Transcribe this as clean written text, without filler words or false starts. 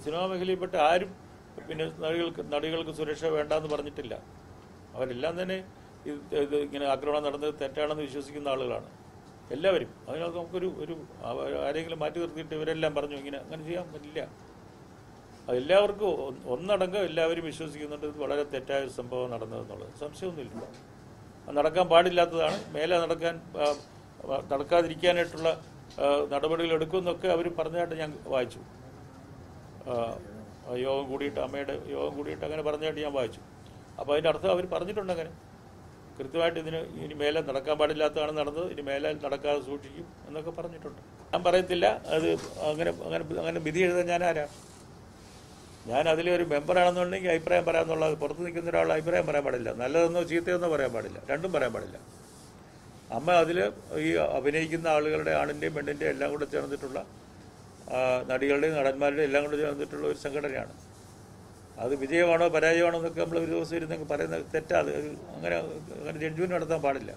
Cinema മേഖലയിൽപ്പെട്ട ആരും പിന്നെ നടികൾക്ക് സുരക്ഷ വേണ്ടെന്ന് പറഞ്ഞിട്ടില്ല. അവരെല്ലാം തന്നെ ഇത് ഇങ്ങനെ ആക്രമണം നടന്നത് തെറ്റാണെന്ന് വിശ്വസിക്കുന്ന ആളുകളാണ് എല്ലാവരും. അതിനകത്ത് നമുക്കൊരു ആരെങ്കിലും മാറ്റി നിർത്തിയിട്ട് ഇവരെല്ലാം പറഞ്ഞു ഇങ്ങനെ അങ്ങനെ ചെയ്യാൻ പറ്റില്ല. എല്ലാവർക്കും ഒന്നടങ്കം എല്ലാവരും വിശ്വസിക്കുന്നുണ്ട് ഇത് വളരെ തെറ്റായ ഒരു സംഭവം നടന്നതെന്നുള്ളത്. സംശയമൊന്നുമില്ല. നടക്കാൻ പാടില്ലാത്തതാണ്. മേലെ നടക്കാതിരിക്കാനായിട്ടുള്ള നടപടികൾ എടുക്കുമെന്നൊക്കെ അവർ പറഞ്ഞതായിട്ട് ഞാൻ വായിച്ചു. യോഗം കൂടിയിട്ട് അമ്മയുടെ യോഗം കൂടിയിട്ട് അങ്ങനെ പറഞ്ഞതായിട്ട് ഞാൻ വായിച്ചു. അപ്പോൾ അതിൻ്റെ അർത്ഥം അവർ പറഞ്ഞിട്ടുണ്ട് അങ്ങനെ കൃത്യമായിട്ട് ഇനി മേലെ നടക്കാൻ പാടില്ലാത്തതാണ് നടന്നത്, ഇനി മേലെ നടക്കാതെ സൂക്ഷിക്കും എന്നൊക്കെ പറഞ്ഞിട്ടുണ്ട്. ഞാൻ പറയത്തില്ല അത് അങ്ങനെ വിധി എഴുതാൻ ഞാൻ ആരാ? ഞാൻ അതിലെ ഒരു മെമ്പറാണെന്നുണ്ടെങ്കിൽ അഭിപ്രായം പറയാമെന്നുള്ളത്. പുറത്ത് നിൽക്കുന്ന ഒരാളുടെ അഭിപ്രായം പറയാൻ പാടില്ല. നല്ലതെന്നോ ചീത്തയെന്നോ പറയാൻ പാടില്ല. രണ്ടും പറയാൻ പാടില്ല. അമ്മ അതിൽ ഈ അഭിനയിക്കുന്ന ആളുകളുടെ ആണിൻ്റെയും പെണ്ണിൻ്റെയും എല്ലാം കൂടെ ചേർന്നിട്ടുള്ള നടികളുടെയും നടന്മാരുടെയും എല്ലാം കൂടെ ചേർന്നിട്ടുള്ള ഒരു സംഘടനയാണ്. അത് വിജയമാണോ പരാജയമാണോ എന്നൊക്കെ നമ്മൾ ഒരു ദിവസം ഇരുന്നെങ്കിൽ പറയുന്നത് തെറ്റാ. അങ്ങനെ ജഡ്ജ്മെൻറ്റ് നടത്താൻ പാടില്ല.